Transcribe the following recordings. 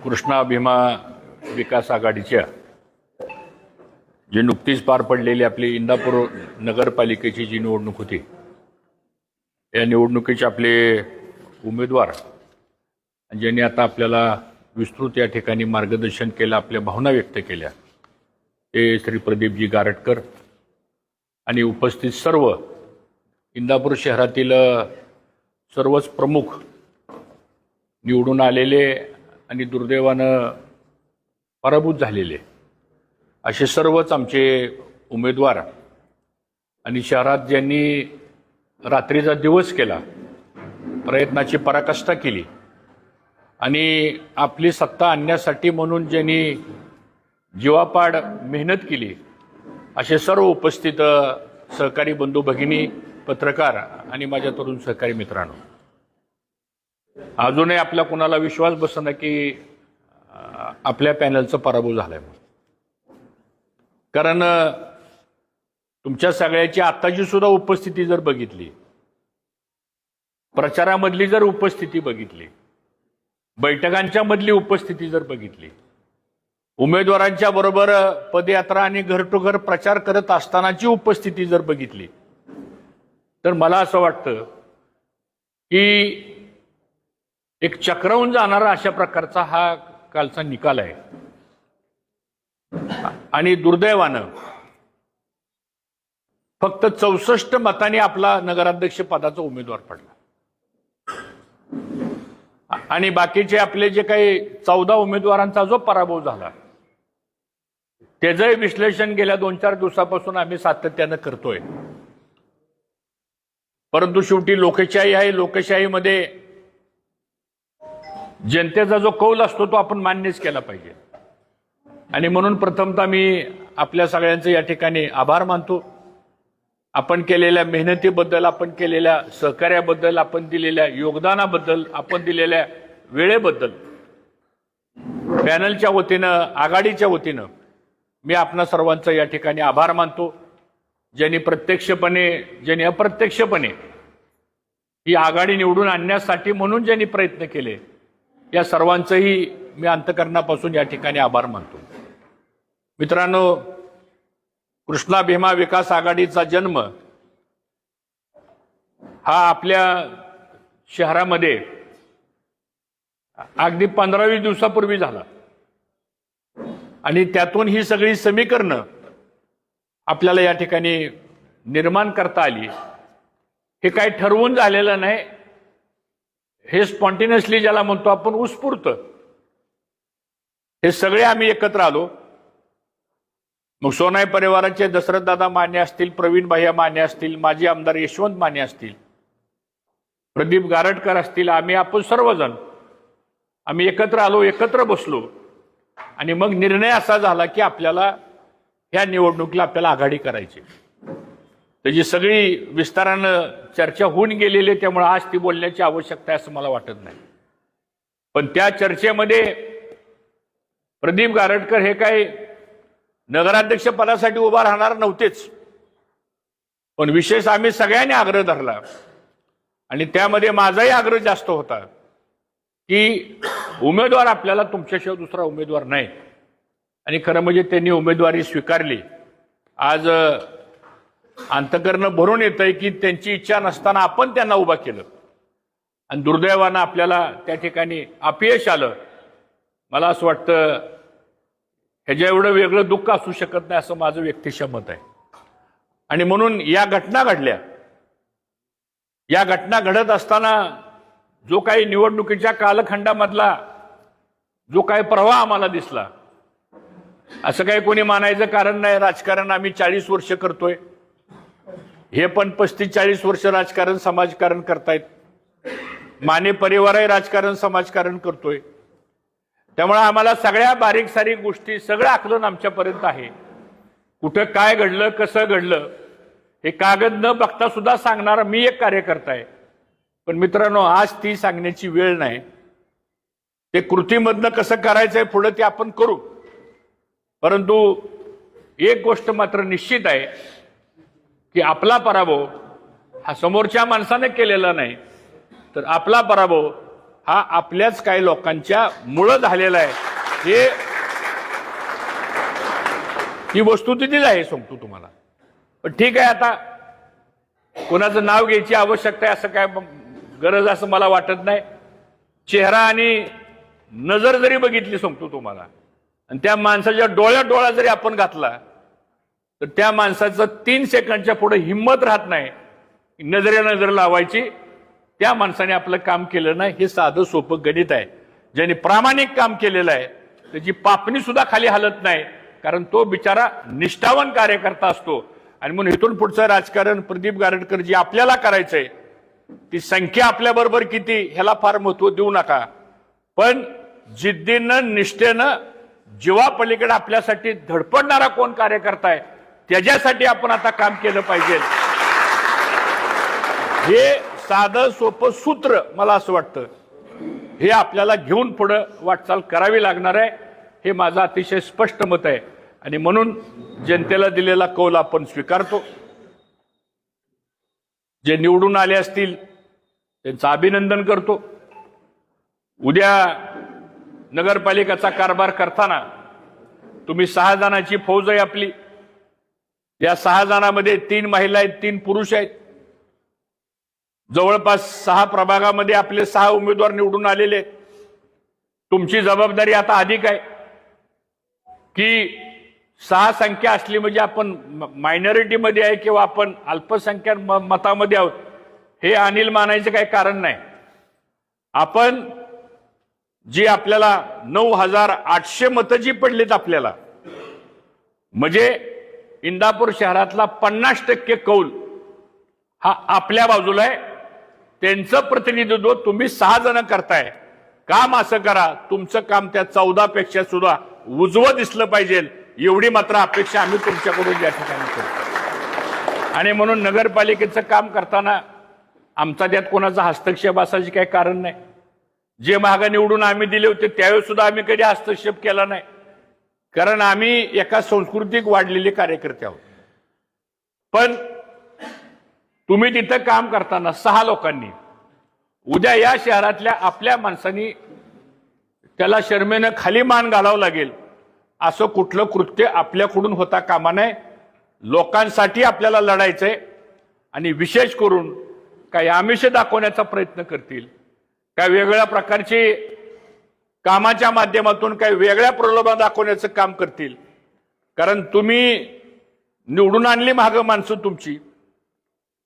कृष्णा भीमा विकास आघाडीच्या जी नुकतीच पार पडलेली आपली इंदापूर नगरपालिकेची जी निवडणूक होती, या निवडणुकीचे आपले उमेदवार ज्यांनी आता आपल्याला विस्तृत या ठिकाणी मार्गदर्शन केलं, आपल्या भावना व्यक्त केल्या, ते श्री प्रदीपजी गारटकर आणि उपस्थित सर्व इंदापूर शहरातील सर्वच प्रमुख निवडून आलेले आणि दुर्दैवानं पराभूत झालेले असे सर्वच आमचे उमेदवार आणि शहरात ज्यांनी रात्रीचा दिवस केला, प्रयत्नाची पराकाष्ठा केली आणि आपली सत्ता आणण्यासाठी म्हणून ज्यांनी जीवापाड मेहनत केली, असे सर्व उपस्थित सहकारी बंधू भगिनी, पत्रकार आणि माझ्या तरुण सहकारी मित्रांनो, अजूनही आपल्या कोणाला विश्वास बसना की आपल्या पॅनलचा पराभव झालाय. कारण तुमच्या सगळ्याची आत्ताची सुद्धा उपस्थिती जर बघितली, प्रचारामधली जर उपस्थिती बघितली, बैठकांच्या मधली उपस्थिती जर बघितली, उमेदवारांच्या बरोबर पदयात्रा आणि घर टू घर प्रचार करत असतानाची उपस्थिती जर बघितली, तर मला असं वाटतं की एक चक्रावून जाणारा अशा प्रकारचा हा कालचा निकाल आहे. आणि दुर्दैवानं फक्त 64 मतांनी आपला नगराध्यक्ष पदाचा उमेदवार पडला आणि बाकीचे आपले जे काही 14 उमेदवारांचा जो पराभव झाला, त्याचंही विश्लेषण गेल्या 2-4 दिवसापासून आम्ही सातत्यानं करतोय. परंतु शेवटी लोकशाही आहे, लोकशाहीमध्ये जनतेचा जो कौल असतो तो आपण मान्यच केला पाहिजे. आणि म्हणून प्रथमतः मी आपल्या सगळ्यांचे या ठिकाणी आभार मानतो. आपण केलेल्या मेहनतीबद्दल, आपण केलेल्या सहकार्याबद्दल, आपण दिलेल्या योगदानाबद्दल, आपण दिलेल्या वेळेबद्दल पॅनलच्या वतीनं, आघाडीच्या वतीनं मी आपणा सर्वांचा या ठिकाणी आभार मानतो. ज्यांनी प्रत्यक्षपणे, ज्यांनी अप्रत्यक्षपणे ही आघाडी निवडून आणण्यासाठी म्हणून ज्यांनी प्रयत्न केले, या सर्वांचंही मी अंतःकरणापासून या ठिकाणी आभार मानतो. मित्रांनो, कृष्णा भीमा विकास आघाडीचा जन्म हा आपल्या शहरामध्ये अगदी 15-20 दिवसापूर्वी झाला आणि त्यातून ही सगळी समीकरणं आपल्याला या ठिकाणी निर्माण करता आली. हे काही ठरवून झालेलं नाही, हे स्पॉन्टेनियसली ज्याला म्हणतो आपण उत्स्फूर्त, हे सगळे आम्ही एकत्र आलो. मग सोनाई परिवाराचे दशरथदादा माने असतील, प्रवीण भैया माने असतील, माजी आमदार यशवंत माने असतील, प्रदीप गारटकर असतील, आपण सर्वजण आम्ही एकत्र आलो, एकत्र बसलो आणि मग निर्णय असा झाला की आपल्याला ह्या निवडणुकीला आपल्याला आघाडी करायची. त्याची सगळी विस्तारानं चर्चा होऊन गेलेली, त्यामुळे आज ती बोलण्याची आवश्यकता आहे असं मला वाटत नाही. पण त्या चर्चेमध्ये प्रदीप गारटकर हे काही नगराध्यक्ष पदासाठी उभा राहणार नव्हतेच, पण विशेष आम्ही सगळ्यांनी आग्रह धरला आणि त्यामध्ये माझाही आग्रह जास्त होता की उमेदवार आपल्याला तुमच्याशिवाय दुसरा उमेदवार नाही. आणि खरं म्हणजे त्यांनी उमेदवारी स्वीकारली. आज अंतःकरण भरून येतंय की त्यांची इच्छा नसताना आपण त्यांना उभा केलं आणि दुर्दैवानं आपल्याला त्या ठिकाणी अपयश आलं. मला असं वाटतं ह्याच्या एवढं वेगळं दुःख असू शकत नाही असं माझं व्यक्तिशः मत आहे. आणि म्हणून या घटना घडल्या, या घटना घडत असताना जो काही निवडणुकीच्या कालखंडामधला जो काही प्रवाह आम्हाला दिसला, असं काही कोणी मानायचं कारण नाही. राजकारण आम्ही 40 वर्ष करतोय, हे पण 35-40 वर्ष राजकारण समाजकारण करतायत. माने परिवारही राजकारण समाजकारण करतोय. त्यामुळे आम्हाला सगळ्या बारीक सारीक गोष्टी सगळं आकलन आमच्यापर्यंत आहे. कुठं काय घडलं, कसं घडलं, हे कागद न बघता सुद्धा सांगणारा मी एक कार्यकर्ता आहे. पण मित्रांनो, आज ती सांगण्याची वेळ नाही. ते कृतीमधनं कसं करायचंय पुढे ते आपण करू. परंतु एक गोष्ट मात्र निश्चित आहे की आपला पराभव हा समोरच्या माणसाने केलेला नाही, तर आपला पराभव हा आपल्याच काही लोकांच्या मुळे झालेला आहे. ही वस्तुस्थितीच आहे, सांगतो तुम्हाला. पण ठीक आहे, आता कोणाचं नाव घ्यायची आवश्यकता आहे असं काय गरज असं मला वाटत नाही. चेहरा आणि नजर जरी बघितली सांगतो तुम्हाला, आणि त्या माणसाच्या डोळ्यात डोळा जरी आपण घातला तर त्या माणसाचं 3 सेकंडच्या पुढे हिंमत राहत नाही नजरेला नजर लावायची. त्या माणसाने आपलं काम केलं नाही. हे साधं सोपं गणित आहे. ज्याने प्रामाणिक काम केलेलं आहे त्याची पापणी सुद्धा खाली हलत नाही, कारण तो बिचारा निष्ठावान कार्यकर्ता असतो. आणि म्हणून इथून पुढचं राजकारण प्रदीप गारटकर जे आपल्याला करायचंय, ती संख्या आपल्याबरोबर किती ह्याला फार महत्व देऊ नका, पण जिद्दीनं निष्ठेनं जीवापलीकडे आपल्यासाठी धडपडणारा कोण कार्यकर्ता आहे त्याच्यासाठी आपण आता काम केलं पाहिजे. हे साधं सोपं सूत्र मला असं वाटतं हे आपल्याला घेऊन पुढे वाटचाल करावी लागणार आहे. हे माझं अतिशय स्पष्ट मत आहे. आणि म्हणून जनतेला दिलेला कौल आपण स्वीकारतो. जे निवडून आले असतील त्यांचं अभिनंदन करतो. उद्या नगरपालिकेचा कारभार करताना तुम्ही 6 जणांची फौज आहे आपली. या 6 जणांमध्ये 3 महिला आहेत, 3 पुरुष आहेत. जवळपास 6 प्रभागामध्ये आपले 6 उमेदवार निवडून आलेले आहेत. तुमची जबाबदारी आता अधिक आहे की 6 संख्या असली म्हणजे आपण मायनॉरिटीमध्ये आहे किंवा आपण अल्पसंख्याक मतामध्ये आहोत हे अनिल मानायचं काही कारण नाही. आपण जी आपल्याला 9,800 मतं जी पडलीत आपल्याला, म्हणजे इंदापूर शहरातला 50% कौल हा आपल्या बाजूला आहे. त्यांचं प्रतिनिधित्व तुम्ही 6 जण करताय. काम असं करा, तुमचं काम त्या 14 पेक्षा सुद्धा उजवं दिसलं पाहिजे, एवढी मात्र अपेक्षा आम्ही तुमच्याकडून या ठिकाणी करतो. आणि म्हणून नगरपालिकेचं काम करताना आमचा त्यात कोणाचा हस्तक्षेप असायचे काही कारण नाही. जे मागे निवडून आम्ही दिले होते त्यावेळेस सुद्धा आम्ही कधी हस्तक्षेप केला नाही, कारण आम्ही एका सांस्कृतिक वाढलेले कार्यकर्ते आहोत. पण तुम्ही तिथं काम करताना 6 लोकांनी उद्या या शहरातल्या आपल्या माणसांनी त्याला शर्मेनं खाली मान घालावं लागेल असं कुठलं कृत्य आपल्याकडून होता कामा नये. लोकांसाठी आपल्याला लढायचंय. आणि विशेष करून काही आमिष दाखवण्याचा प्रयत्न करतील, काही वेगळ्या प्रकारचे कामाच्या माध्यमातून काही वेगळ्या प्रलोभन दाखवण्याचं काम करतील. कारण तुम्ही निवडून आणली मागं माणसं तुमची,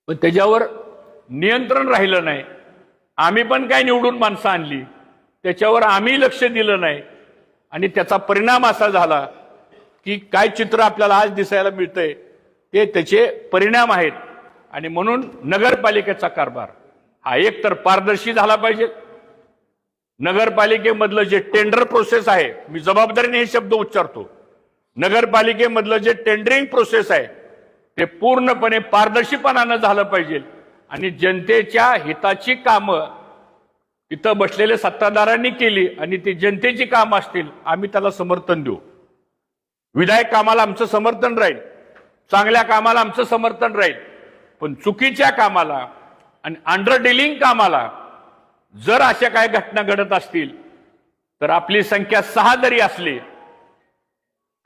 पण त्याच्यावर नियंत्रण राहिलं नाही. आम्ही पण काय निवडून माणसं आणली, त्याच्यावर आम्ही लक्ष दिलं नाही. आणि त्याचा परिणाम असा झाला की काय चित्र आपल्याला आज दिसायला मिळतंय ते त्याचे परिणाम आहेत. आणि म्हणून नगरपालिकेचा कारभार हा एक तर पारदर्शी झाला पाहिजे. नगरपालिकेमधलं जे टेंडर प्रोसेस आहे, मी जबाबदारीने हे शब्द उच्चारतो, नगरपालिकेमधलं जे टेंडरिंग प्रोसेस आहे ते पूर्णपणे पारदर्शीपणानं झालं पाहिजे. आणि जनतेच्या हिताची कामं इथं बसलेल्या सत्ताधाऱ्यांनी केली आणि ती जनतेची कामं असतील, आम्ही त्याला समर्थन देऊ. विधायक कामाला आमचं समर्थन राहील, चांगल्या कामाला आमचं समर्थन राहील. पण चुकीच्या कामाला आणि अंडर डिलिंग कामाला जर अशा काही घटना घडत असतील तर आपली संख्या 6 जरी असली,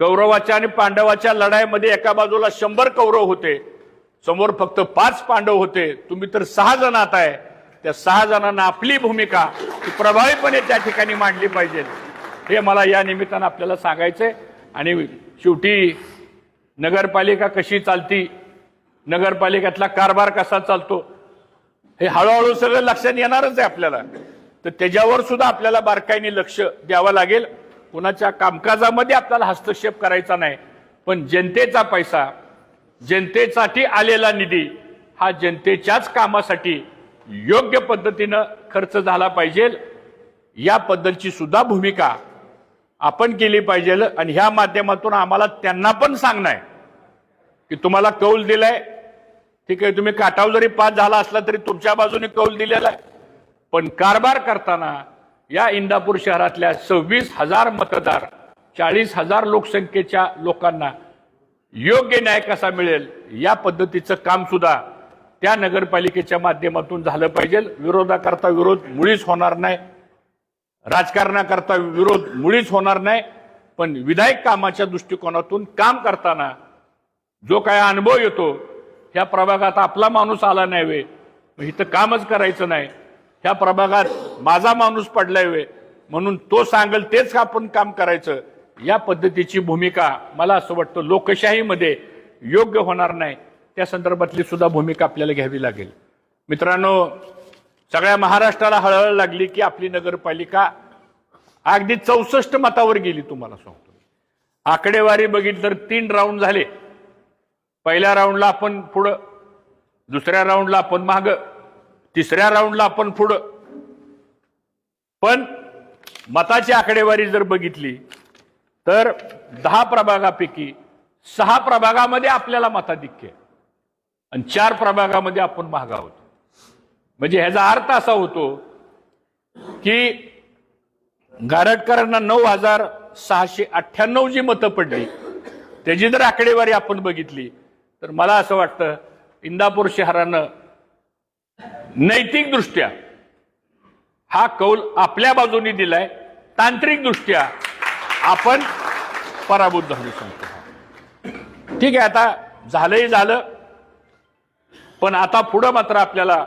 कौरवाच्या आणि पांडवाच्या लढाईमध्ये एका बाजूला 100 कौरव होते, समोर फक्त 5 पांडव होते, तुम्ही तर 6 जण आत आहे. त्या 6 जणांना आपली भूमिका प्रभावीपणे त्या ठिकाणी मांडली पाहिजे, हे मला या निमित्तानं आपल्याला सांगायचंय. आणि शेवटी नगरपालिका कशी चालती, नगरपालिकेतला कारभार कसा चालतो हे हळूहळू सगळं लक्षात येणारच आहे आपल्याला. तर त्याच्यावर सुद्धा आपल्याला बारकाईने लक्ष द्यावं लागेल. कुणाच्या कामकाजामध्ये आपल्याला हस्तक्षेप करायचा नाही, पण जनतेचा पैसा, जनतेसाठी आलेला निधी हा जनतेच्याच कामासाठी योग्य पद्धतीनं खर्च झाला पाहिजे, या पद्धतीची सुद्धा भूमिका आपण केली पाहिजे. आणि ह्या माध्यमातून आम्हाला त्यांना पण सांगणं आहे की तुम्हाला कौल दिलाय, ठीक आहे, तुम्ही काटाव जरी पास झाला असला तरी तुमच्या बाजूने कौल दिलेला आहे, पण कारभार करताना या इंदापूर शहरातल्या 26,000 मतदार, 40,000 लोकसंख्येच्या लोकांना योग्य न्याय कसा मिळेल या पद्धतीचं काम सुद्धा त्या नगरपालिकेच्या माध्यमातून झालं पाहिजे. विरोधाकरता विरोध मुळीच होणार नाही. राजकारणाकरता विरोध मुळीच होणार नाही, पण विधायक कामाच्या दृष्टिकोनातून काम करताना जो काय अनुभव येतो, ह्या प्रभागात आपला माणूस आला नाही वे, इथं कामच करायचं नाही, ह्या प्रभागात माझा माणूस पडलाय वे, म्हणून तो सांगेल तेच आपण काम करायचं, या पद्धतीची भूमिका मला असं वाटतं लोकशाहीमध्ये योग्य होणार नाही. त्या संदर्भातली सुद्धा भूमिका आपल्याला घ्यावी लागेल. मित्रांनो, सगळ्या महाराष्ट्राला हळहळ लागली की आपली नगरपालिका अगदी 64 मतावर गेली. तुम्हाला सांगतो, आकडेवारी बघितली तर 3 राऊंड झाले. पहिल्या राऊंडला आपण पुढं, दुसऱ्या राऊंडला आपण मागं, तिसऱ्या राऊंडला आपण पुढं. पण मताची आकडेवारी जर बघितली तर 10 प्रभागापैकी 6 प्रभागामध्ये आपल्याला मताधिक्य आहे आणि 4 प्रभागामध्ये आपण मागे आहोत. म्हणजे ह्याचा अर्थ असा होतो की गारटकरांना 9,698 जी मतं पडली, त्याची जर आकडेवारी आपण बघितली तर मला असं वाटतं इंदापूर शहरानं नैतिकदृष्ट्या हा कौल आपल्या बाजूने दिलाय, तांत्रिकदृष्ट्या आपण पराभूत झालो सांगतो. ठीक आहे, आता झालंही झालं, पण आता पुढं मात्र आपल्याला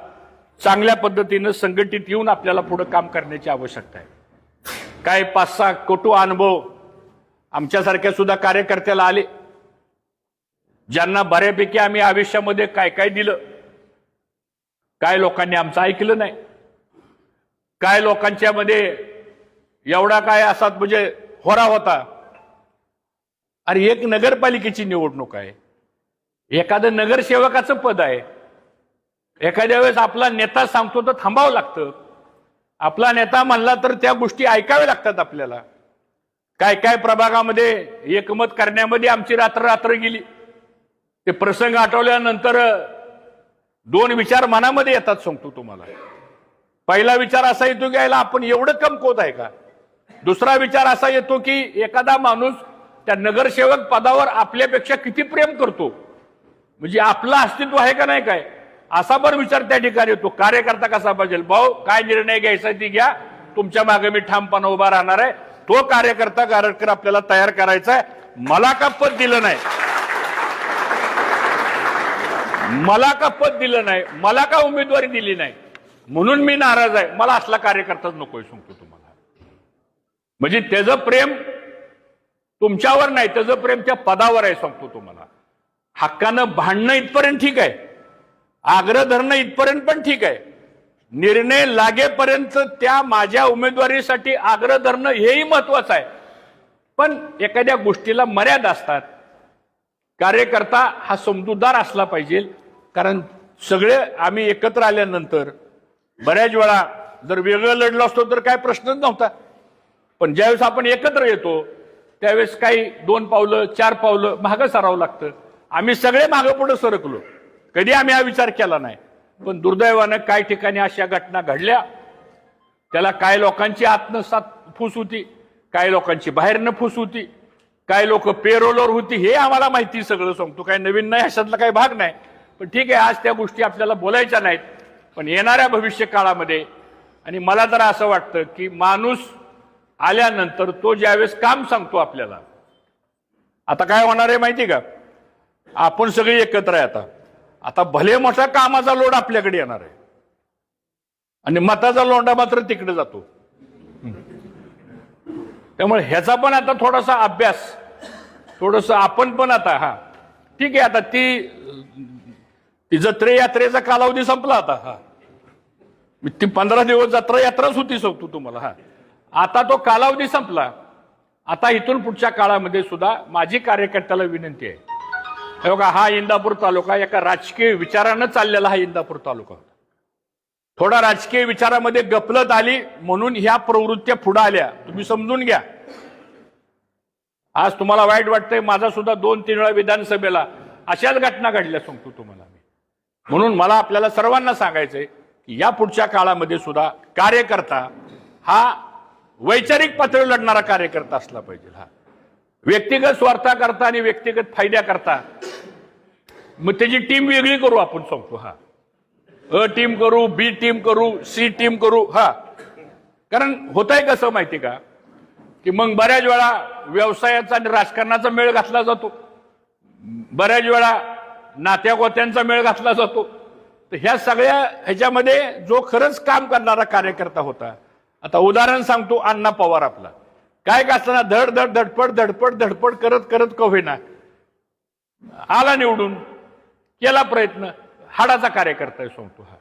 चांगल्या पद्धतीनं संघटित येऊन आपल्याला पुढं काम करण्याची आवश्यकता आहे. काय 5-6 कटू अनुभव आमच्यासारख्या सुद्धा कार्यकर्त्याला आले, ज्यांना बऱ्यापैकी आम्ही आयुष्यामध्ये काय काय दिलं, काय लोकांनी आमचं ऐकलं नाही, काय लोकांच्या मध्ये एवढा काय असा म्हणजे होरा होता. अरे एक नगरपालिकेची निवडणूक आहे, एखादं नगरसेवकाचं पद आहे, एखाद्या वेळेस आपला नेता सांगतो तर थांबावं लागतं, आपला नेता म्हणला तर त्या गोष्टी ऐकाव्या लागतात आपल्याला. काय काय प्रभागामध्ये एकमत करण्यामध्ये आमची रात्र गेली. ते प्रसंग आठवल्यानंतर 2 विचार मनामध्ये येतात सांगतो तुम्हाला. पहिला विचार असा येतो की याला आपण एवढं कमकुवत आहे का. दुसरा विचार असा येतो की एखादा माणूस त्या नगरसेवक पदावर आपल्यापेक्षा किती प्रेम करतो, म्हणजे आपलं अस्तित्व आहे का नाही काय, असा पण विचार त्या ठिकाणी येतो. कार्यकर्ता कसा पाहिजे, भाऊ काय निर्णय घ्यायचा ती घ्या, तुमच्या मागे मी ठामपणे उभा राहणार आहे, तो कार्यकर्ता गारटकर आपल्याला तयार करायचा आहे. मला का पद दिलं नाही, मला का पद दिलं नाही, मला का उमेदवारी दिली नाही म्हणून मी नाराज आहे, मला असला कार्यकर्ताच नकोय सांगतो तुम्हाला. म्हणजे त्याचं प्रेम तुमच्यावर नाही, त्याचं प्रेम त्या पदावर आहे सांगतो तुम्हाला. हक्कानं भांडणं इथपर्यंत ठीक आहे, आग्रह धरणं इथपर्यंत पण ठीक आहे, निर्णय लागेपर्यंत त्या माझ्या उमेदवारीसाठी आग्रह धरणं हेही महत्वाचं आहे. पण एखाद्या गोष्टीला मर्यादा असतात. कार्यकर्ता हा समजूतदार असला पाहिजे, कारण सगळे आम्ही एकत्र आल्यानंतर बऱ्याच वेळा जर वेगळं लढलो असतो तर काय प्रश्नच नव्हता, पण ज्यावेळेस आपण एकत्र येतो त्यावेळेस काही 2 पावलं 4 पावलं मागं सरावं लागतं. आम्ही सगळे मागं पुढे सरकलो, कधी आम्ही हा विचार केला नाही. पण दुर्दैवानं काही ठिकाणी अशा घटना घडल्या, त्याला काही लोकांची आत्मसात फूस होती, काही लोकांची बाहेरनं फूस होती, काही लोक पेरोलवर होती, हे आम्हाला माहिती सगळं सांगतो, काही नवीन नाही, अशातला काही भाग नाही. पण ठीक आहे, आज त्या गोष्टी आपल्याला बोलायच्या नाहीत, पण येणाऱ्या भविष्य काळामध्ये. आणि मला तर असं वाटतं की माणूस आल्यानंतर तो ज्यावेळेस काम सांगतो आपल्याला, आता काय होणार आहे माहिती का, आपण सगळे एकत्र आहे आता भले मोठा कामाचा लोड आपल्याकडे येणार आहे आणि मताचा लोंडा मात्र तिकडे जातो. त्यामुळे ह्याचा पण आता थोडासा अभ्यास, थोडस आपण पण आता ठीक आहे, आता ती जत्रे यात्रेचा कालावधी संपला आता. ती 15 दिवस जत्रा यात्राच होती सांगतो तुम्हाला. आता तो कालावधी संपला. आता इथून पुढच्या काळामध्ये सुद्धा माझी कार्यकर्त्याला विनंती आहे, हे बघा, हा इंदापूर तालुका एका राजकीय विचारानं चाललेला हा इंदापूर तालुका होता. थोडा राजकीय विचारामध्ये गफलत आली म्हणून ह्या प्रवृत्त्या पुढे आल्या, तुम्ही समजून घ्या. आज तुम्हाला वाईट वाटतंय, माझा सुद्धा 2-3 वेळा विधानसभेला अशाच घटना घडल्या सांगतो तुम्हाला मी. म्हणून मला आपल्याला सर्वांना सांगायचंय की या पुढच्या काळामध्ये सुद्धा कार्यकर्ता हा वैचारिक पातळीवर लढणारा कार्यकर्ता असला पाहिजे. व्यक्तिगत स्वार्थाकरता आणि व्यक्तिगत फायद्याकरता मग त्याची टीम वेगळी करू आपण सांगतो. अ टीम करू, बी टीम करू, सी टीम करू, कारण होत आहे कसं माहिती का, की मग बऱ्याच वेळा व्यवसायाचा आणि राजकारणाचा मेळ घातला जातो, बऱ्याच वेळा नात्या गोत्यांचा मेळ घातला जातो. तर ह्या सगळ्या ह्याच्यामध्ये जो खरंच काम करणारा कार्यकर्ता होता, आता उदाहरण सांगतो, अण्णा पवार आपला काय का असताना धड धड धडपड धडपड धडपड करत करत का होईना आला निवडून, केला प्रयत्न, हाडाचा कार्यकर्ता आहे सांगतो हा.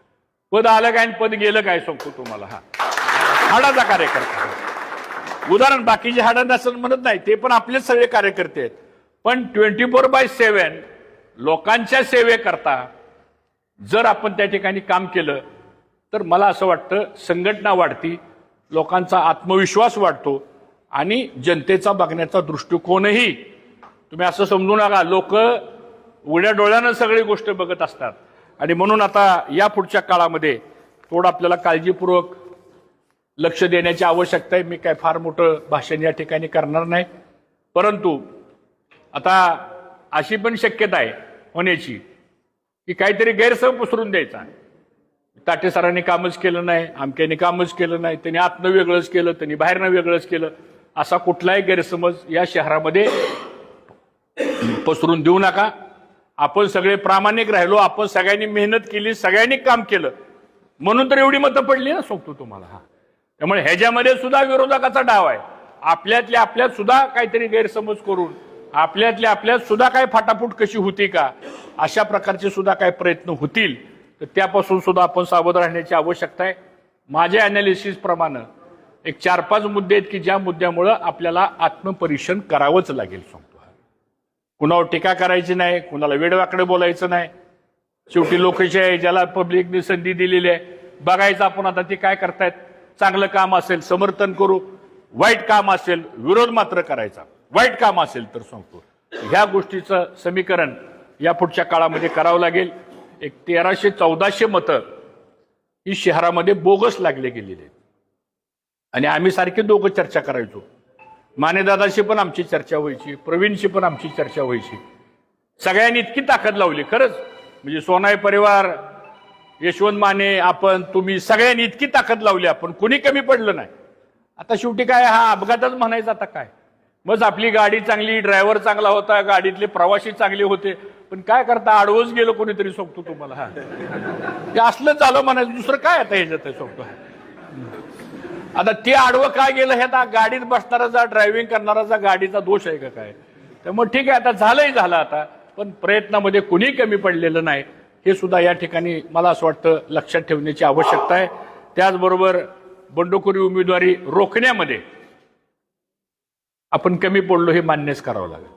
पद आलं काय पद गेलं काय सांगतो तुम्हाला, हा हाडाचा कार्यकर्ता. उदाहरण बाकीचे हाडा नसं म्हणत नाही, ते पण आपलेच सगळे कार्यकर्ते आहेत. पण 24/7 लोकांच्या सेवेकरता जर आपण त्या ठिकाणी काम केलं तर मला असं वाटतं संघटना वाढती, लोकांचा आत्मविश्वास वाढतो आणि जनतेचा बघण्याचा दृष्टिकोनही, तुम्ही असं समजू नका लोक उघड्या डोळ्यानं सगळी गोष्ट बघत असतात. आणि म्हणून आता या पुढच्या काळामध्ये थोडं आपल्याला काळजीपूर्वक लक्ष देण्याची आवश्यकता आहे. मी काय फार मोठं भाषण या ठिकाणी करणार नाही, परंतु आता अशी पण शक्यता आहे होण्याची की काहीतरी गैरसमज पसरून द्यायचा. ताटे सरांनी कामच केलं नाही, आमक्याने कामच केलं नाही, त्यांनी आतनं वेगळंच केलं, त्यांनी बाहेरनं वेगळंच केलं, असा कुठलाही गैरसमज या शहरामध्ये पसरून देऊ नका. आपण सगळे प्रामाणिक राहिलो, आपण सगळ्यांनी मेहनत केली, सगळ्यांनी काम केलं, म्हणून तर एवढी मतं पडली ना सांगतो तुम्हाला. हा त्यामुळे ह्याच्यामध्ये सुद्धा विरोधकाचा डाव आहे. आपल्यातल्या आपल्यात सुद्धा काहीतरी गैरसमज करून आपल्यातल्या आपल्यात सुद्धा काही फाटाफूट कशी होती का, अशा प्रकारचे सुद्धा काही प्रयत्न होतील, तर त्यापासून सुद्धा आपण सावध राहण्याची आवश्यकता आहे. माझ्या अनालिसिस प्रमाणे एक 4-5 मुद्दे आहेत की ज्या मुद्द्यामुळे आपल्याला आत्मपरीक्षण करावंच लागेल सांगतो. कुणावर टीका करायची नाही, कुणाला वेडवाकडे बोलायचं नाही. शेवटी लोकशाही आहे, ज्याला पब्लिकने संधी दिलेली आहे, बघायचं आपण आता ते काय करतायत. चांगलं काम असेल समर्थन करू, वाईट काम असेल विरोध मात्र करायचा. वाईट काम असेल तर सांगतो ह्या गोष्टीचं समीकरण या पुढच्या काळामध्ये करावं लागेल. एक 1300-1400 मतं ही शहरामध्ये बोगस लागले गेलेली आहेत आणि आम्ही सारखे दोघं चर्चा करायचो. मानेदादाशी पण आमची चर्चा व्हायची, प्रवीणशी पण आमची चर्चा व्हायची. सगळ्यांनी इतकी ताकद लावली खरंच, म्हणजे सोनाई परिवार, यशवंत माने, आपण, तुम्ही सगळ्यांनी इतकी ताकद लावली, आपण कुणी कमी पडलं नाही. आता शेवटी काय हा अपघातच म्हणायचा, आता काय मग आपली गाडी चांगली, ड्रायव्हर चांगला होता, गाडीतले प्रवासी चांगले होते, पण काय करता आडवच गेलो कोणीतरी सांगतो तुम्हाला. हा ते असलं झालं म्हणायचं, दुसरं काय आता ह्याच्यात सांगतो. आता ते आडवं काय गेलं हे आता गाडीत बसणाराचा, ड्रायव्हिंग करणाराचा गाडीचा दोष आहे का काय. त्यामुळे ठीक आहे, आता झालंही झालं आता, पण प्रयत्नामध्ये कुणी कमी पडलेलं नाही, हे सुद्धा या ठिकाणी मला असं वाटतं लक्षात ठेवण्याची आवश्यकता आहे. त्याचबरोबर बंडखोरी उमेदवारी रोखण्यामध्ये आपण कमी पडलो हे मान्यच करावं लागेल.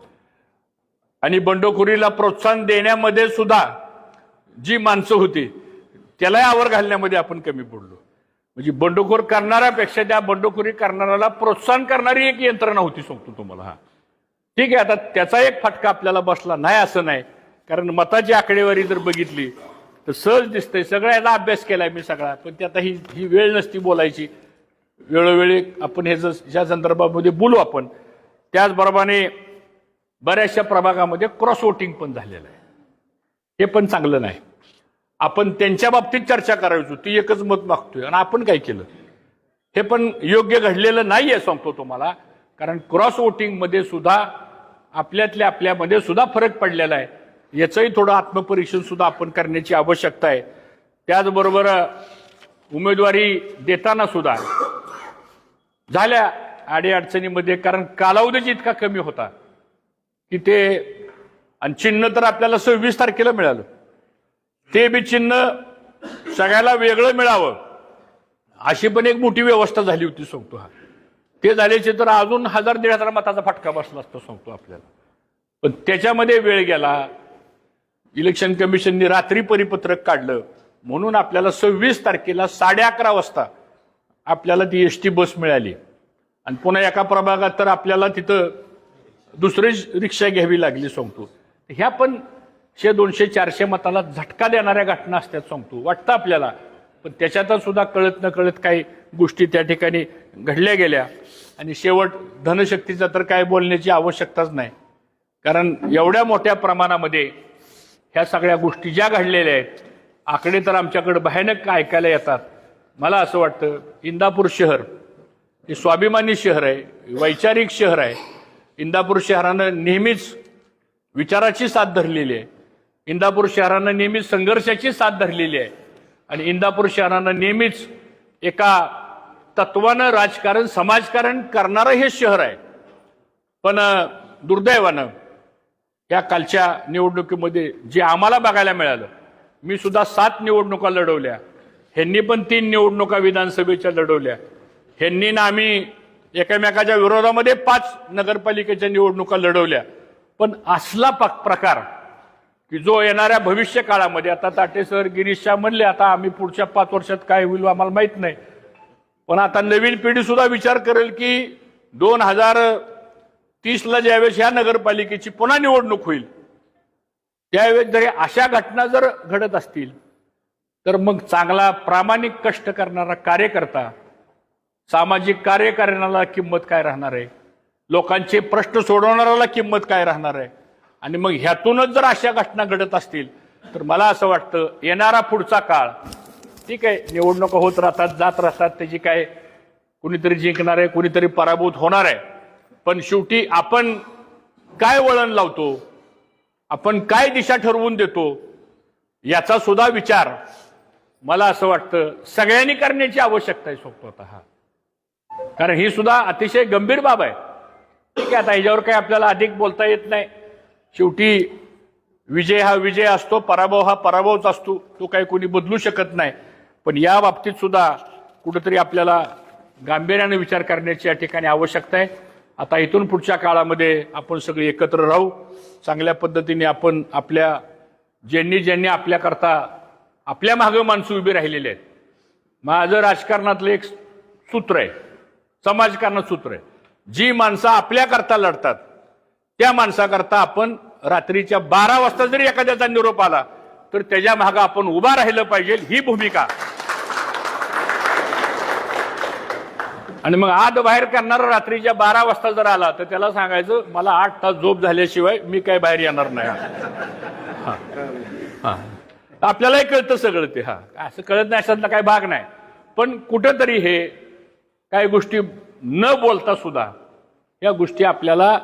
आणि बंडखोरीला प्रोत्साहन देण्यामध्ये सुद्धा जी माणसं होती त्यालाही आवर घालण्यामध्ये आपण कमी पडलो. म्हणजे बंडखोर करणाऱ्यापेक्षा त्या बंडखोरी करणाऱ्याला प्रोत्साहन करणारी एक यंत्रणा होती सांगतो तुम्हाला. हा ठीक आहे, आता त्याचा एक फटका आपल्याला बसला नाही असं नाही, कारण मताची आकडेवारी जर बघितली तर सहज दिसतंय. सगळ्याचा अभ्यास केलाय मी सगळा, पण ती आता ही वेळ नसती बोलायची. वेळोवेळी आपण ह्या संदर्भामध्ये बोलू आपण. त्याचबरोबरीने बऱ्याचशा प्रभागामध्ये क्रॉस वोटिंग पण झालेलं आहे, हे पण चांगलं नाही. आपण त्यांच्या बाबतीत चर्चा करायचो, ती एकच मत मागतोय आणि आपण काय केलं हे पण योग्य घडलेलं नाहीये सांगतो तुम्हाला. कारण क्रॉस वोटिंगमध्ये सुद्धा आपल्यातल्या आपल्यामध्ये सुद्धा फरक पडलेला आहे. याचंही थोडं आत्मपरीक्षण सुद्धा आपण करण्याची आवश्यकता आहे. त्याचबरोबर उमेदवारी देताना सुद्धा झाल्या अडीअडचणीमध्ये, कारण कालावधीच इतका कमी होता की ते, आणि चिन्ह तर आपल्याला 26 तारखेला मिळालं, ते बी चिन्ह सगळ्याला वेगळं मिळावं अशी पण एक मोठी व्यवस्था झाली होती सांगतो. हा ते झाल्याचे तर अजून 1000-1500 मताचा फटका बसला असतो सांगतो आपल्याला. पण त्याच्यामध्ये वेळ गेला, इलेक्शन कमिशनने रात्री परिपत्रक काढलं, म्हणून आपल्याला 26 तारखेला 11:30 वाजता आपल्याला ती एसटी बस मिळाली. आणि पुन्हा एका प्रभागात तर आपल्याला तिथं दुसरी रिक्षा घ्यावी लागली सांगतो. ह्या पण 100-200-400 मताला झटका देणाऱ्या घटना असतात सांगतो, वाटतं आपल्याला. पण त्याच्यातच सुद्धा कळत न कळत काही गोष्टी त्या ठिकाणी घडल्या गेल्या. आणि शेवट धनशक्तीचा तर काय बोलण्याची आवश्यकताच नाही, कारण एवढ्या मोठ्या प्रमाणामध्ये ह्या सगळ्या गोष्टी ज्या घडलेल्या आहेत, आकडे तर आमच्याकडे भयानक ऐकायला येतात. मला असं वाटतं इंदापूर शहर हे स्वाभिमानी शहर आहे, वैचारिक शहर आहे. इंदापूर शहरानं नेहमीच विचाराची साथ धरलेली आहे. इंदापूर शहरानं नेहमीच संघर्षाची साथ धरलेली आहे आणि इंदापूर शहरानं नेहमीच एका तत्वानं राजकारण समाजकारण करणारं हे शहर आहे. पण दुर्दैवानं या कालच्या निवडणुकीमध्ये जे आम्हाला बघायला मिळालं, मी सुद्धा 7 निवडणुका लढवल्या, ह्यांनी पण 3 निवडणुका विधानसभेच्या लढवल्या, ह्यांनी ना आम्ही एकमेकाच्या विरोधामध्ये 5 नगरपालिकेच्या निवडणुका लढवल्या. पण असला प्रकार की जो येणाऱ्या भविष्य काळामध्ये, आता ताटे सर गिरीश शाह म्हणले आता आम्ही पुढच्या 5 वर्षात काय होईल आम्हाला माहित नाही, पण आता नवीन पिढी सुद्धा विचार करेल की 2030ला ज्यावेळेस ह्या नगरपालिकेची पुन्हा निवडणूक होईल त्यावेळेस जरी अशा घटना जर घडत असतील तर मग चांगला प्रामाणिक कष्ट करणारा कार्यकर्ता, सामाजिक कार्य करणाऱ्याला किंमत काय राहणार आहे, लोकांचे प्रश्न सोडवणाऱ्याला किंमत काय राहणार आहे. आणि मग ह्यातूनच जर अशा घटना घडत असतील तर मला असं वाटतं येणारा पुढचा काळ, ठीक आहे निवडणुका होत राहतात जात राहतात, त्याची काय कुणीतरी जिंकणार आहे कुणीतरी पराभूत होणार आहे, पण शेवटी आपण काय वळण लावतो, आपण काय दिशा ठरवून देतो याचा सुद्धा विचार मला असं वाटतं सगळ्यांनी करण्याची आवश्यकता आहे स्वतः. कारण ही सुद्धा अतिशय गंभीर बाब आहे. ठीक आहे, आता ह्याच्यावर काही आपल्याला अधिक बोलता येत नाही. शेवटी विजय हा विजय असतो, पराभव हा पराभवच असतो, तो काही कोणी बदलू शकत नाही. पण या बाबतीत सुद्धा कुठेतरी आपल्याला गांभीर्याने विचार करण्याची या ठिकाणी आवश्यकता आहे. आता इथून पुढच्या काळामध्ये आपण सगळे एकत्र राहू, चांगल्या पद्धतीने आपण आपल्या ज्यांनी आपल्याकरता आपल्या मागे माणसं उभी राहिलेली आहेत. माझं राजकारणातलं एक सूत्र आहे, समाजकारणात सूत्र आहे, जी माणसं आपल्याकरता लढतात त्या माणसाकरता आपण रात्रीच्या 12 वाजता जरी एखाद्याचा निरोप आला तर त्याच्या मागे आपण उभा राहिलं पाहिजे, ही भूमिका. आणि मग आत बाहेर करणारा रात्रीच्या 12 वाजता जर आला तर त्याला सांगायचं मला 8 तास झोप झाल्याशिवाय मी काय बाहेर येणार नाही. आपल्यालाही कळतं सगळं ते, असं कळत नाही अशातला काही भाग नाही. पण कुठंतरी हे काही गोष्टी न बोलता सुद्धा या गोष्टी आपल्याला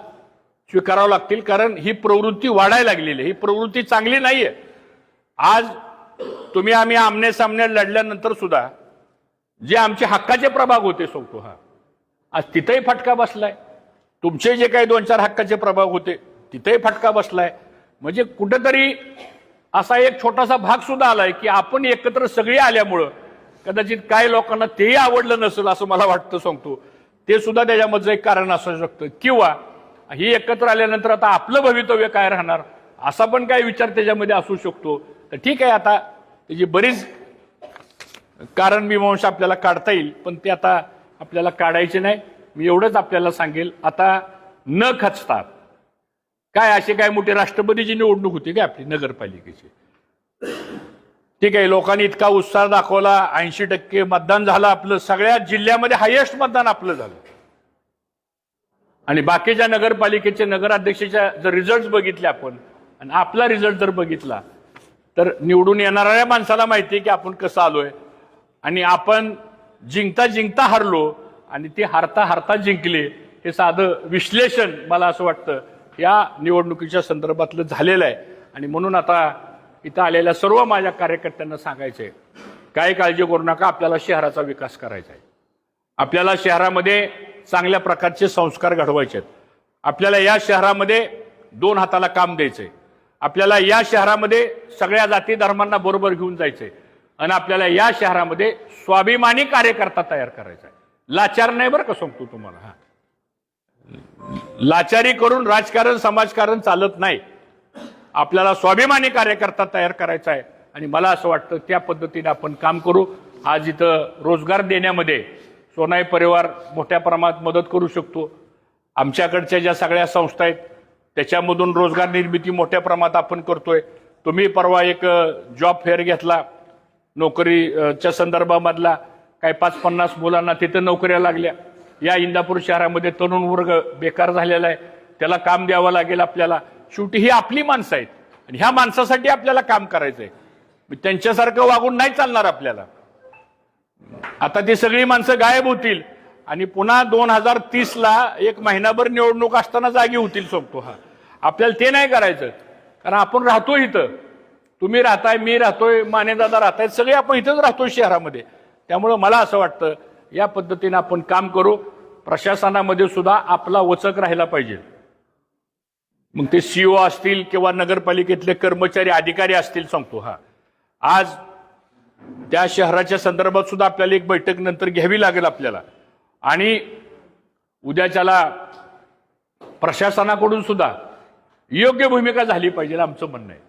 स्वीकारावं लागतील, कारण ही प्रवृत्ती वाढायला लागलेली आहे. ही प्रवृत्ती चांगली नाहीये. आज तुम्ही आम्ही आमने सामने लढल्यानंतर सुद्धा जे आमचे हक्काचे प्रभाग होते सांगतो, आज तिथेही फटका बसलाय. तुमचे जे काही 2-4 हक्काचे प्रभाग होते तिथेही फटका बसलाय. म्हणजे कुठेतरी असा एक छोटासा भाग सुद्धा आलाय की आपण एकत्र सगळे आल्यामुळं कदाचित काही लोकांना तेही आवडलं नसेल असं मला वाटतं सांगतो. ते सुद्धा त्याच्यामधलं एक कारण असू शकतं, किंवा ही एकत्र आल्यानंतर आता आपलं भवितव्य काय राहणार असा पण काही विचार त्याच्यामध्ये असू शकतो. तर ठीक आहे, आता त्याची बरीच कारण मीमांसा आपल्याला काढता येईल, पण ते आता आपल्याला काढायचे नाही. मी एवढंच आपल्याला सांगेल, आता न खचता काय अशी काय मोठी राष्ट्रपतीची निवडणूक होती काय आपली नगरपालिकेची, ठीक आहे लोकांनी इतका उत्साह दाखवला, 80% मतदान झालं आपलं, सगळ्या जिल्ह्यामध्ये हायेस्ट मतदान आपलं झालं. आणि बाकीच्या नगरपालिकेचे नगराध्यक्षाच्या जर रिझल्ट बघितले आपण आणि आपला रिझल्ट जर बघितला तर निवडून येणाऱ्या माणसाला माहिती आहे की आपण कसं आलोय. आणि आपण जिंकता जिंकता हरलो आणि ते हारता हारता जिंकले, हे साधं विश्लेषण मला असं वाटतं या निवडणुकीच्या संदर्भातलं झालेलं आहे. आणि म्हणून आता इथं आलेल्या सर्व माझ्या कार्यकर्त्यांना सांगायचंय, काही काळजी करू नका, आपल्याला शहराचा विकास करायचा आहे. आपल्याला शहरामध्ये चांगल्या प्रकारचे संस्कार घडवायचे आहेत. आपल्याला या शहरामध्ये 2 हाताला काम द्यायचंय. आपल्याला या शहरामध्ये सगळ्या जाती धर्मांना बरोबर घेऊन जायचंय. आणि आपल्याला या शहरामध्ये स्वाभिमानी कार्यकर्ता तयार करायचा आहे. लाचार नाही बरं का सांगतो तुम्हाला. लाचारी करून राजकारण समाजकारण चालत नाही. आपल्याला स्वाभिमानी कार्यकर्ता तयार करायचा आहे आणि मला असं वाटतं त्या पद्धतीने आपण काम करू. आज इथं रोजगार देण्यामध्ये सोनाई परिवार मोठ्या प्रमाणात मदत करू शकतो. आमच्याकडच्या ज्या सगळ्या संस्था आहेत त्याच्यामधून रोजगार निर्मिती मोठ्या प्रमाणात आपण करतोय. तुम्ही परवा एक जॉब फेअर घेतला नोकरीच्या संदर्भामधला, काही 5-50 मुलांना तिथं नोकऱ्या लागल्या. या इंदापूर शहरामध्ये तरुण वर्ग बेकार झालेला आहे, त्याला काम द्यावं लागेल आपल्याला. शेवटी ही आपली माणसं आहेत आणि ह्या माणसासाठी आपल्याला काम करायचंय. त्यांच्यासारखं वागून नाही चालणार आपल्याला. आता ती सगळी माणसं गायब होतील आणि पुन्हा 2030ला एक महिनाभर निवडणूक असताना जागी होतील सांगतो. हा आपल्याला ते नाही करायचं, कारण आपण राहतो इथं, तुम्ही राहताय, मी राहतोय, मानेदादा राहतायत, सगळे आपण इथंच राहतो शहरामध्ये. त्यामुळं मला असं वाटतं या पद्धतीने आपण काम करू. प्रशासनामध्ये सुद्धा आपला वचक राहिला पाहिजे. मग ते सीओ असतील किंवा नगरपालिकेतले कर्मचारी अधिकारी असतील सांगतो. हा आज त्या शहराच्या संदर्भात सुद्धा आपल्याला एक बैठक नंतर घ्यावी लागेल आपल्याला. आणि उद्याच्याला प्रशासनाकडून सुद्धा योग्य भूमिका झाली पाहिजे आमचं म्हणणं आहे.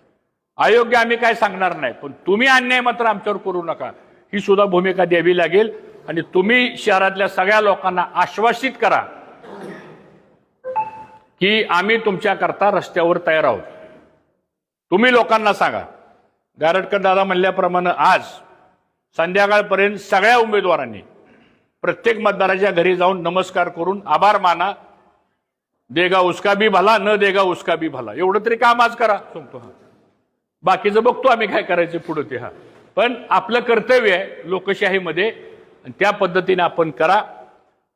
अयोग्य आम्ही काय सांगणार नाही, पण तुम्ही अन्याय मात्र आमच्यावर करू नका ही सुद्धा भूमिका द्यावी लागेल. आणि तुम्ही शहरातल्या सगळ्या लोकांना आश्वासित करा की आम्ही तुमच्याकरता रस्त्यावर तयार आहोत. तुम्ही लोकांना सांगा. गारटकर दादा म्हणल्याप्रमाणे आज संध्याकाळपर्यंत सगळ्या उमेदवारांनी प्रत्येक मतदाराच्या घरी जाऊन नमस्कार करून आभार माना. देगा उसका भी भला, न देगा उसका भी भला, एवढं तरी काम आज करा सांगतो. हा बाकीचं बघतो आम्ही काय करायचं पुढे ते. हा पण आपलं कर्तव्य आहे लोकशाहीमध्ये, त्या पद्धतीने आपण करा.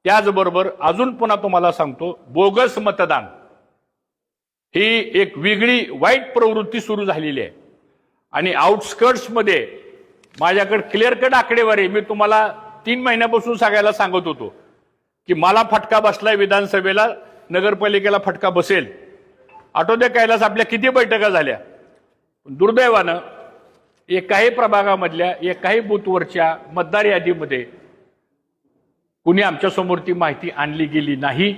त्याचबरोबर अजून पुन्हा तुम्हाला सांगतो, बोगस मतदान ही एक वेगळी वाईट प्रवृत्ती सुरू झालेली आहे. आणि आउटस्कर्ट्समध्ये माझ्याकडे क्लिअर कट आकडेवारी, मी तुम्हाला 3 महिन्यापासून सांगायला सांगत होतो की मला फटका बसलाय विधानसभेला, नगरपालिकेला फटका बसेल. आठवते कैलास आपल्या किती बैठका झाल्या. दुर्दैवानं एकाही प्रभागामधल्या एकाही बूथवरच्या मतदार यादीमध्ये कुणी आमच्यासमोर ती माहिती आणली गेली नाही.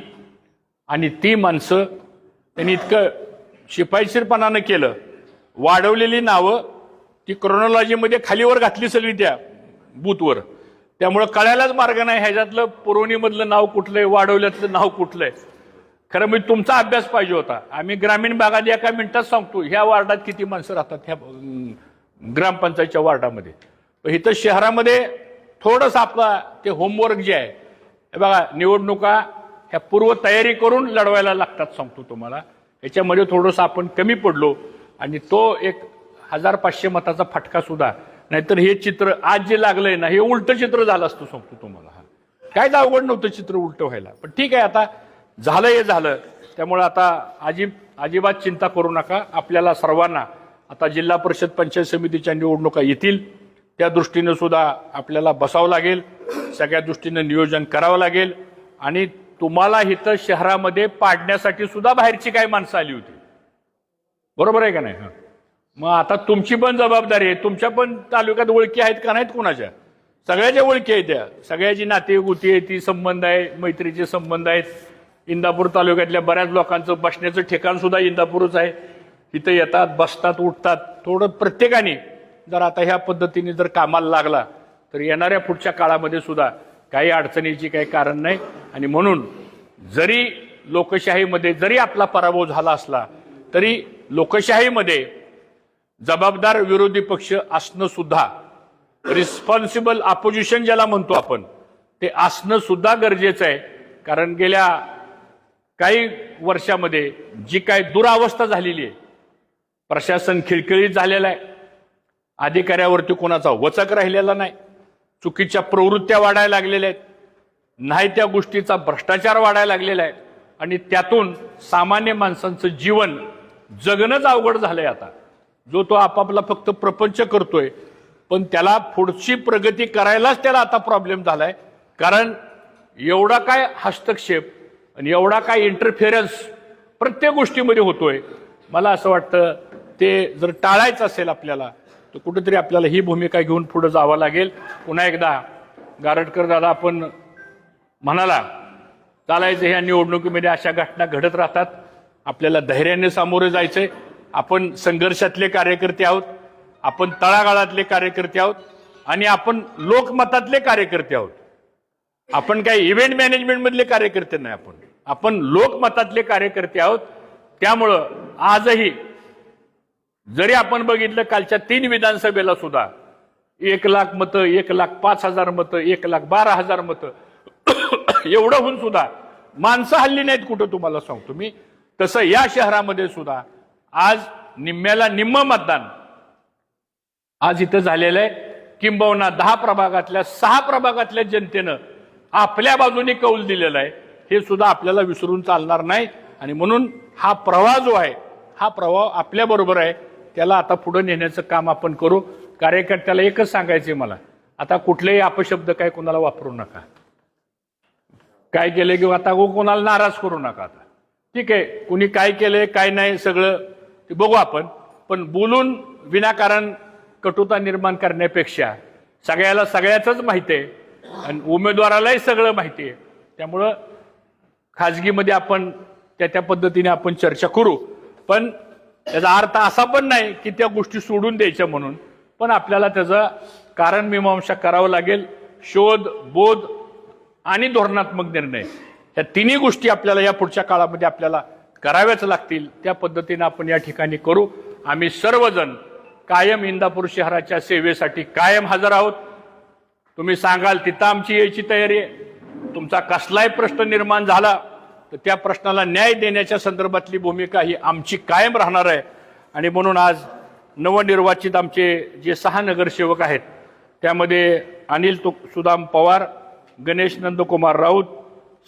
आणि ती माणसं त्यांनी इतकं शिपाईशीरपणानं केलं, वाढवलेली नावं ती क्रोनॉलॉजीमध्ये खालीवर घातली सगळी त्या बूथवर. त्यामुळं कळायलाच मार्ग नाही ह्याच्यातलं पुरवणीमधलं नाव कुठलंय, वाढवल्यातलं नाव कुठलंय. खरं म्हणजे तुमचा अभ्यास पाहिजे होता. आम्ही ग्रामीण भागात एका मिनिटात सांगतो ह्या वार्डात किती माणसं राहतात, ह्या ग्रामपंचायतच्या वार्डामध्ये. इथं शहरामध्ये थोडंसं आपला ते होमवर्क जे आहे, हे बघा निवडणुका ह्या पूर्व तयारी करून लढवायला लागतात सांगतो तुम्हाला. याच्यामध्ये थोडंसं आपण कमी पडलो आणि तो एक 1500 मताचा फटका सुद्धा, नाहीतर हे चित्र आज जे लागलंय ना हे उलटं चित्र झालं असतं सांगतो तुम्हाला. कायच अवघड नव्हतं चित्र उलटं व्हायला. पण ठीक आहे, आता झालं हे झालं. त्यामुळे आता अजिबात चिंता करू नका. आपल्याला सर्वांना आता जिल्हा परिषद पंचायत समितीच्या निवडणुका येतील, त्या दृष्टीनं सुद्धा आपल्याला बसावं लागेल, सगळ्या दृष्टीनं नियोजन करावं लागेल. आणि तुम्हाला इथं शहरामध्ये पाडण्यासाठी सुद्धा बाहेरची काही माणसं आली होती, बरोबर आहे का नाही. मग आता तुमची पण जबाबदारी आहे. तुमच्या पण तालुक्यात ओळखी आहेत का नाहीत कुणाच्या? सगळ्याच्या ओळखी आहेत त्या, सगळ्याची नाते गुती आहे, ती संबंध आहे, मैत्रीचे संबंध आहेत. इंदापूर तालुक्यातल्या बऱ्याच लोकांचं बसण्याचं ठिकाण सुद्धा इंदापूरच आहे. इथं येतात, बसतात, उठतात. थोडं प्रत्येकाने जर आता ह्या पद्धतीने जर कामाला लागला तर येणाऱ्या पुढच्या काळामध्ये सुद्धा काही अडचणीची काही कारण नाही. आणि म्हणून जरी लोकशाहीमध्ये जरी आपला पराभव झाला असला तरी लोकशाहीमध्ये जबाबदार विरोधी पक्ष असणं सुद्धा, रिस्पॉन्सिबल अपोजिशन ज्याला म्हणतो आपण, ते असणं सुद्धा गरजेचं आहे. कारण गेल्या काही वर्षामध्ये जी काही दुरावस्था झालेली आहे, प्रशासन खिळखिळीत झालेलं आहे, अधिकाऱ्यावरती कोणाचा वचक राहिलेला नाही, चुकीच्या प्रवृत्त्या वाढायला लागलेल्या आहेत, नाही त्या गोष्टीचा भ्रष्टाचार वाढायला लागलेला आहे. आणि त्यातून सामान्य माणसांचं जीवन जगणंच अवघड झालंय. आता जो तो आपापला फक्त प्रपंच करतोय, पण त्याला पुढची प्रगती करायलाच त्याला आता प्रॉब्लेम झालाय. कारण एवढा काय हस्तक्षेप आणि एवढा काय इंटरफेरन्स प्रत्येक गोष्टीमध्ये होतोय. मला असं वाटतं ते जर टाळायचं असेल आपल्याला तर कुठेतरी आपल्याला ही भूमिका घेऊन पुढे जावं लागेल. पुन्हा एकदा गारटकर दादा आपण म्हणाला चालायचं, ह्या निवडणुकीमध्ये अशा घटना घडत राहतात, आपल्याला धैर्याने सामोरे जायचंय. आपण संघर्षातले कार्यकर्ते आहोत, आपण तळागाळातले कार्यकर्ते आहोत आणि आपण लोकमतातले कार्यकर्ते आहोत. आपण काही इव्हेंट मॅनेजमेंट मधले कार्यकर्ते नाही, आपण लोकमतातले कार्यकर्ते आहोत. त्यामुळं आजही जरी आपण बघितलं कालच्या 3 विधानसभेला सुद्धा 1,00,000 मतं, 1,05,000 मतं, 1,12,000 मतं एवढं होऊन सुद्धा माणसं हल्ली नाहीत कुठं, तुम्हाला सांगतो मी. तसं या शहरामध्ये सुद्धा आज निम्म्याला निम्म मतदान आज इथं झालेलं आहे. किंबहुना 10 प्रभागातल्या 6 प्रभागातल्या जनतेनं आपल्या बाजूने कौल दिलेला आहे, हे सुद्धा आपल्याला विसरून चालणार नाही. आणि म्हणून हा प्रवाह जो आहे, हा प्रवाह आपल्या बरोबर आहे, त्याला आता पुढे नेण्याचं काम आपण करू. कार्यकर्त्याला एकच सांगायचे मला, आता कुठलेही अपशब्द काय कोणाला वापरू नका. काय केले किंवा आता कोणाला नाराज करू नका. आता ठीक आहे, कुणी काय केलंय काय नाही सगळं ते बघू आपण, पण बोलून विनाकारण कटुता निर्माण करण्यापेक्षा सगळ्याला सगळ्याच माहिती आहे आणि उमेदवारालाही सगळं माहिती आहे. त्यामुळं खाजगीमध्ये आपण त्या पद्धतीने आपण चर्चा करू. पण त्याचा अर्थ असा पण नाही की त्या गोष्टी सोडून द्यायच्या म्हणून, पण आपल्याला त्याचं कारण मीमांसा करावं लागेल. शोध, बोध आणि धोरणात्मक निर्णय या तिन्ही गोष्टी आपल्याला या पुढच्या काळामध्ये आपल्याला कराव्याच लागतील. त्या पद्धतीने आपण या ठिकाणी करू. आम्ही सर्वजण कायम इंदापूर शहराच्या सेवेसाठी कायम हजर आहोत. तुम्ही सांगाल तिथं आमची यायची तयारी आहे. तुमचा कसलाही प्रश्न निर्माण झाला तर त्या प्रश्नाला न्याय देण्याच्या संदर्भातली भूमिका ही आमची कायम राहणार आहे. आणि म्हणून आज नवनिर्वाचित आमचे जे 6 नगरसेवक आहेत त्यामध्ये अनिल सुदाम पवार, गणेश नंदकुमार राऊत,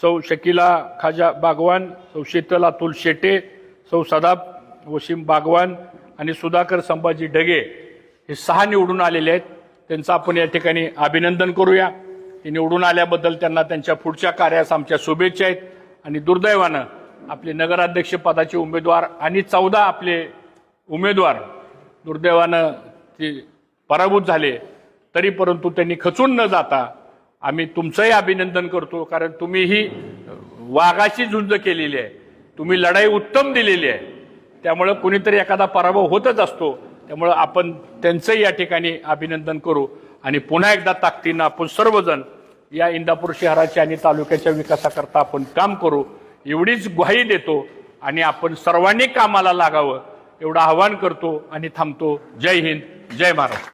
सौ शकीला खाजा बागवान, सौ शीतल अतुल शेटे, सौ सदाब वसीम बागवान आणि सुधाकर संभाजी ढगे हे 6 निवडून आलेले आहेत. त्यांचं आपण या ठिकाणी अभिनंदन करूया. ते निवडून आल्याबद्दल त्यांना त्यांच्या पुढच्या कार्यास आमच्या शुभेच्छा आहेत. आणि दुर्दैवानं आपले नगराध्यक्ष पदाचे उमेदवार आणि 14 आपले उमेदवार दुर्दैवानं ते पराभूत झाले, तरी परंतु त्यांनी खचून न जाता आम्ही तुमचंही अभिनंदन करतो. कारण तुम्ही ही वाघाची झुंज केलेली आहे, तुम्ही लढाई उत्तम दिलेली आहे. त्यामुळं कुणीतरी एखादा पराभव होतच असतो. त्यामुळं आपण त्यांचंही या ठिकाणी अभिनंदन करू आणि पुन्हा एकदा ताकदीनं आपण सर्वजण या इंदापूर शहराच्या आणि तालुक्याच्या विकासाकरता आपण काम करू, एवढीच ग्वाही देतो. आणि आपण सर्वांनी कामाला लागावं एवढं आवाहन करतो आणि थांबतो. जय हिंद, जय महाराष्ट्र.